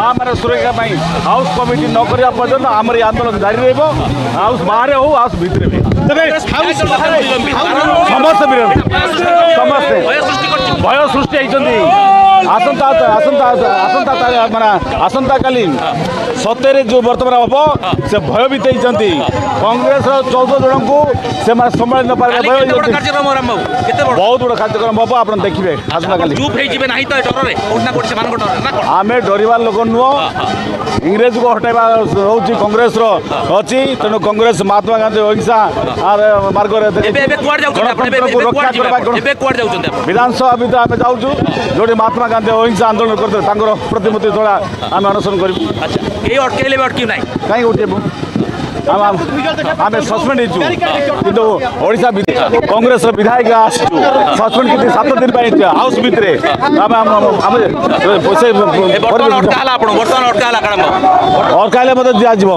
माँ मैंने सुरक्षा हाउस कमिटी न करने पर्यटन आम आंदोलन जारी हाउस बाहर हो हाउस भितर भी समस्त विरोधी समस्ते भय सृष्टि आसंता माना आसंता काली सत्य जो बर्तमान हम से भयभीत होती कांग्रेस 14 जन को से संभाली न पारे बहुत बड़ा कार्यक्रम हम आप देखिए आसंता काली आम डरवा लोक नुह इंग्रेज को हटाइबा रोचे कांग्रेस अच्छी तेणु कांग्रेस महात्मा गांधी अहिंसा मार्ग विधानसभा भितर आम जाऊँ जो महात्मा गांधी अहिंसा आंदोलन करते प्रतिमूर्ति द्वारा आम अनशन करूँ कहीं उठेबू आम सस्पेंड किंतु ओडिशा कांग्रेस विधायक सस्पेंड की 7 दिन हाउस भितर अटका मतलब दिज्व